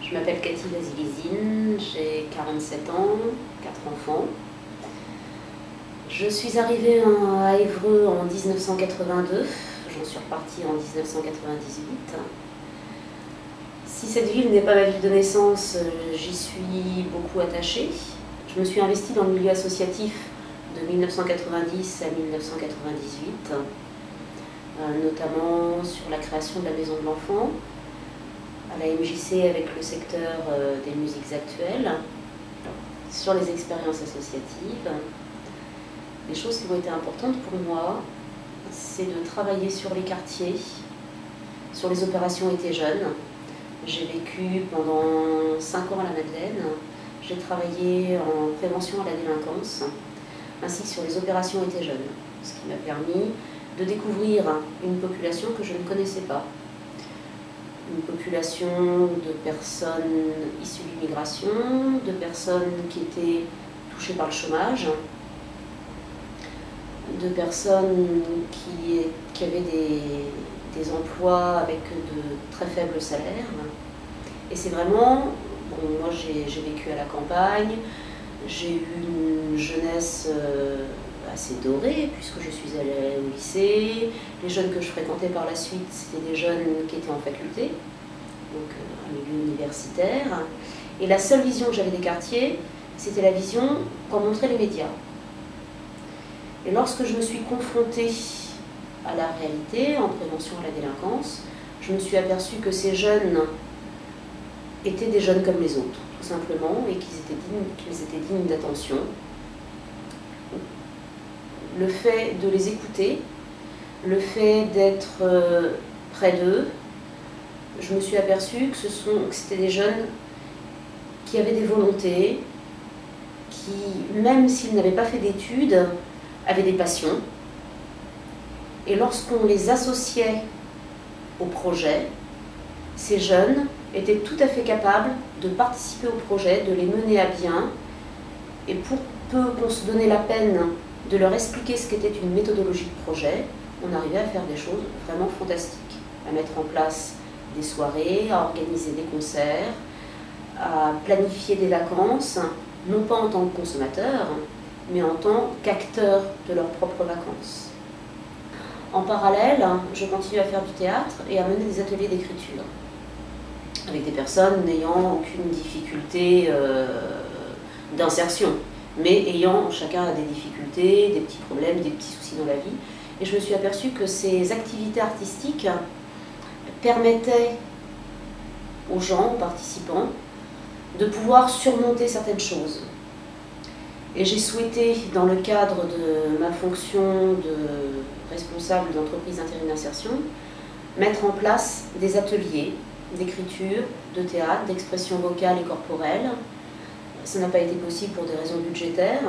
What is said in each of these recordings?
Je m'appelle Cathy Vasilizine, j'ai 47 ans, 4 enfants. Je suis arrivée à Évreux en 1982, j'en suis repartie en 1998. Si cette ville n'est pas ma ville de naissance, j'y suis beaucoup attachée. Je me suis investie dans le milieu associatif de 1990 à 1998, notamment sur la création de la Maison de l'Enfant, à la MJC avec le secteur des musiques actuelles, sur les expériences associatives. Les choses qui ont été importantes pour moi, c'est de travailler sur les quartiers, sur les opérations été jeunes. J'ai vécu pendant 5 ans à la Madeleine, j'ai travaillé en prévention à la délinquance, ainsi que sur les opérations été jeunes, ce qui m'a permis de découvrir une population que je ne connaissais pas. Une population de personnes issues de l'immigration, de personnes qui étaient touchées par le chômage, de personnes qui avaient des emplois avec de très faibles salaires. Et c'est vraiment, bon, moi j'ai vécu à la campagne, j'ai eu une jeunesse assez dorée puisque je suis allée au lycée. Les jeunes que je fréquentais par la suite, c'était des jeunes qui étaient en faculté, donc un milieu universitaire. Et la seule vision que j'avais des quartiers, c'était la vision qu'en montraient les médias. Et lorsque je me suis confrontée à la réalité, en prévention à la délinquance, je me suis aperçue que ces jeunes étaient des jeunes comme les autres, tout simplement, et qu'ils étaient dignes d'attention. Le fait de les écouter, le fait d'être près d'eux, je me suis aperçue que c'était des jeunes qui avaient des volontés, qui, même s'ils n'avaient pas fait d'études, avaient des passions. Et lorsqu'on les associait au projet, ces jeunes étaient tout à fait capables de participer au projet, de les mener à bien. Et pour peu qu'on se donnait la peine de leur expliquer ce qu'était une méthodologie de projet, on arrivait à faire des choses vraiment fantastiques, à mettre en place des soirées, à organiser des concerts, à planifier des vacances, non pas en tant que consommateurs, mais en tant qu'acteurs de leurs propres vacances. En parallèle, je continue à faire du théâtre et à mener des ateliers d'écriture, avec des personnes n'ayant aucune difficulté d'insertion, mais ayant chacun des difficultés, des petits problèmes, des petits soucis dans la vie. Et je me suis aperçue que ces activités artistiques permettaient aux gens, aux participants, de pouvoir surmonter certaines choses. Et j'ai souhaité, dans le cadre de ma fonction de responsable d'entreprise d'intérim d'insertion, mettre en place des ateliers d'écriture, de théâtre, d'expression vocale et corporelle. Ça n'a pas été possible pour des raisons budgétaires.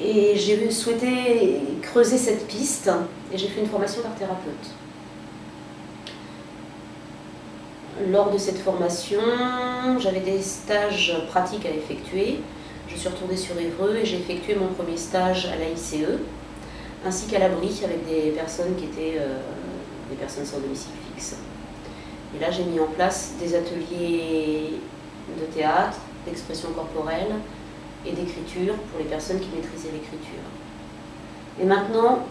Et j'ai souhaité creuser cette piste et j'ai fait une formation d'art thérapeute. Lors de cette formation, j'avais des stages pratiques à effectuer. Je suis retournée sur Évreux et j'ai effectué mon premier stage à la ICE, ainsi qu'à l'abri avec des personnes qui étaient des personnes sans domicile fixe. Et là, j'ai mis en place des ateliers de théâtre, d'expression corporelle et d'écriture pour les personnes qui maîtrisaient l'écriture. Et maintenant,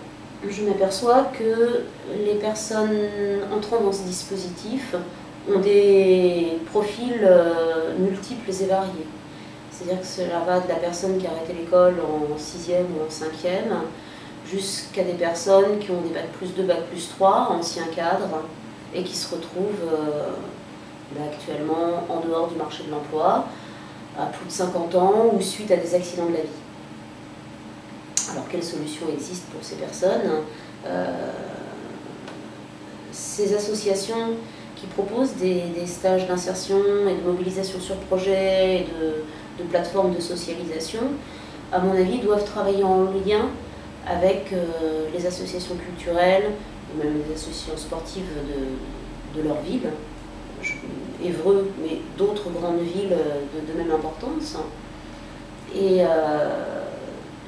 je m'aperçois que les personnes entrant dans ce dispositif ont des profils multiples et variés. C'est-à-dire que cela va de la personne qui a arrêté l'école en 6e ou en 5e, jusqu'à des personnes qui ont des bac plus 2, bac plus 3, anciens cadres, et qui se retrouvent actuellement en dehors du marché de l'emploi, à plus de 50 ans ou suite à des accidents de la vie. Alors quelles solutions existent pour ces personnes? Ces associations qui proposent des stages d'insertion et de mobilisation sur projet, et de plateformes de socialisation, à mon avis, doivent travailler en lien avec les associations culturelles, ou même les associations sportives de leur ville, Évreux, mais d'autres grandes villes de même importance. Et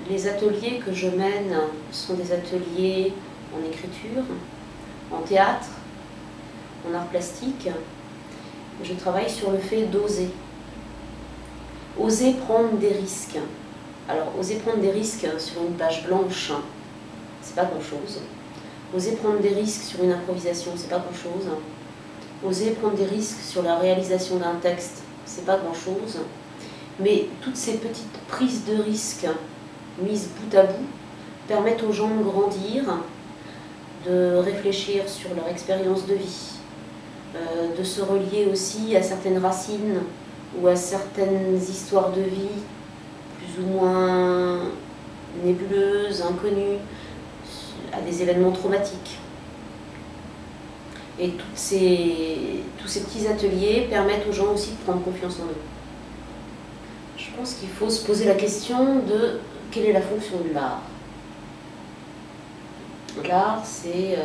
les ateliers que je mène sont des ateliers en écriture, en théâtre, en art plastique, je travaille sur le fait d'oser. Oser prendre des risques. Alors, oser prendre des risques sur une page blanche, c'est pas grand-chose. Oser prendre des risques sur une improvisation, c'est pas grand-chose. Oser prendre des risques sur la réalisation d'un texte, c'est pas grand-chose. Mais toutes ces petites prises de risques mises bout à bout permettent aux gens de grandir, de réfléchir sur leur expérience de vie, de se relier aussi à certaines racines ou à certaines histoires de vie plus ou moins nébuleuses, inconnues, à des événements traumatiques. Et tous ces petits ateliers permettent aux gens aussi de prendre confiance en eux. Je pense qu'il faut se poser la question de quelle est la fonction de l'art. L'art, c'est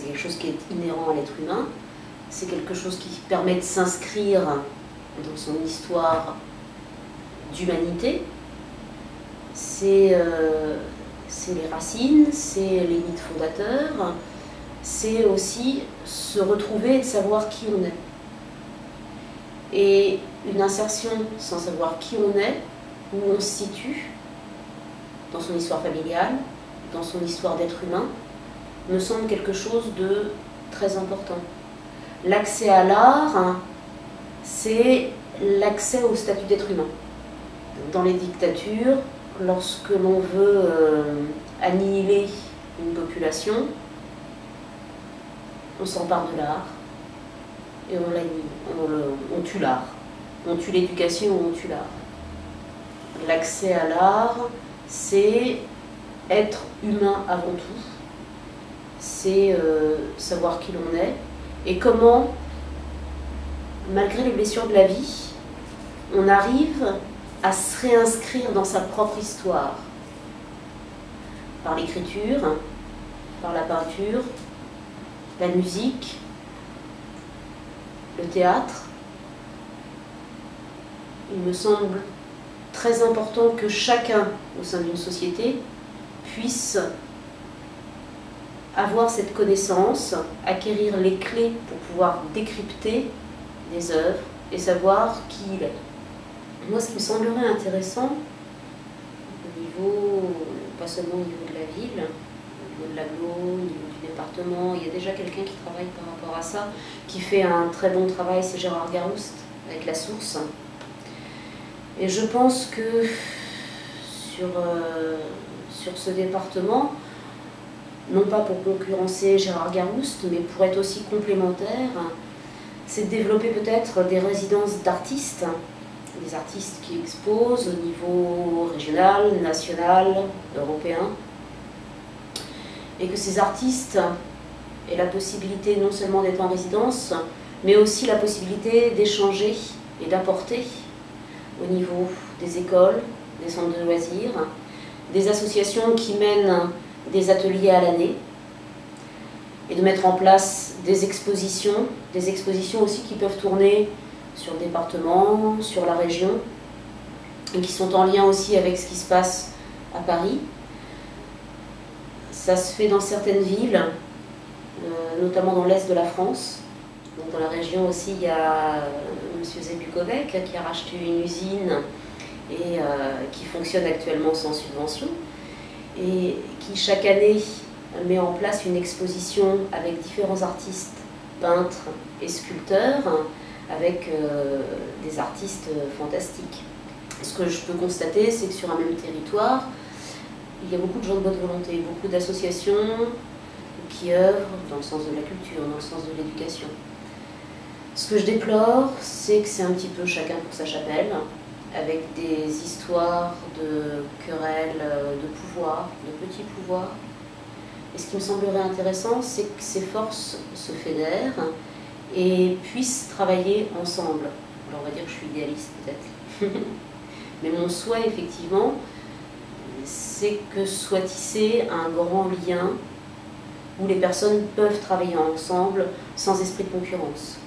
quelque chose qui est inhérent à l'être humain, c'est quelque chose qui permet de s'inscrire dans son histoire d'humanité, c'est les racines, c'est les mythes fondateurs, c'est aussi se retrouver et de savoir qui on est. Et une insertion sans savoir qui on est, où on se situe, dans son histoire familiale, dans son histoire d'être humain, me semble quelque chose de très important. L'accès à l'art, c'est l'accès au statut d'être humain. Dans les dictatures, lorsque l'on veut annihiler une population, on s'empare de l'art et on l'annihile, on tue l'art. On tue l'éducation ou on tue l'art. L'accès à l'art, c'est être humain avant tout, c'est savoir qui l'on est et comment, malgré les blessures de la vie, on arrive à se réinscrire dans sa propre histoire, par l'écriture, par la peinture, la musique, le théâtre. Il me semble très important que chacun au sein d'une société puisse avoir cette connaissance, acquérir les clés pour pouvoir décrypter des œuvres et savoir qui il est. Moi, ce qui me semblerait intéressant, au niveau, pas seulement au niveau de la ville, au niveau de l'agglo, au niveau du département, il y a déjà quelqu'un qui travaille par rapport à ça, qui fait un très bon travail, c'est Gérard Garouste, avec La Source. Et je pense que sur ce département, non pas pour concurrencer Gérard Garouste, mais pour être aussi complémentaire, c'est de développer peut-être des résidences d'artistes, des artistes qui exposent au niveau régional, national, européen, et que ces artistes aient la possibilité non seulement d'être en résidence, mais aussi la possibilité d'échanger et d'apporter au niveau des écoles, des centres de loisirs, des associations qui mènent des ateliers à l'année, et de mettre en place des expositions aussi qui peuvent tourner sur le département, sur la région, et qui sont en lien aussi avec ce qui se passe à Paris. Ça se fait dans certaines villes, notamment dans l'est de la France. Donc dans la région aussi, il y a M. Zébukovec qui a racheté une usine et qui fonctionne actuellement sans subvention, et qui chaque année met en place une exposition avec différents artistes, peintres et sculpteurs, avec des artistes fantastiques. Ce que je peux constater, c'est que sur un même territoire, il y a beaucoup de gens de bonne volonté, beaucoup d'associations qui œuvrent dans le sens de la culture, dans le sens de l'éducation. Ce que je déplore, c'est que c'est un petit peu chacun pour sa chapelle, avec des histoires de querelles, de pouvoir, de petits pouvoirs. Et ce qui me semblerait intéressant, c'est que ces forces se fédèrent et puissent travailler ensemble. Alors on va dire que je suis idéaliste peut-être. Mais mon souhait, effectivement, c'est que soit tissé un grand lien où les personnes peuvent travailler ensemble sans esprit de concurrence.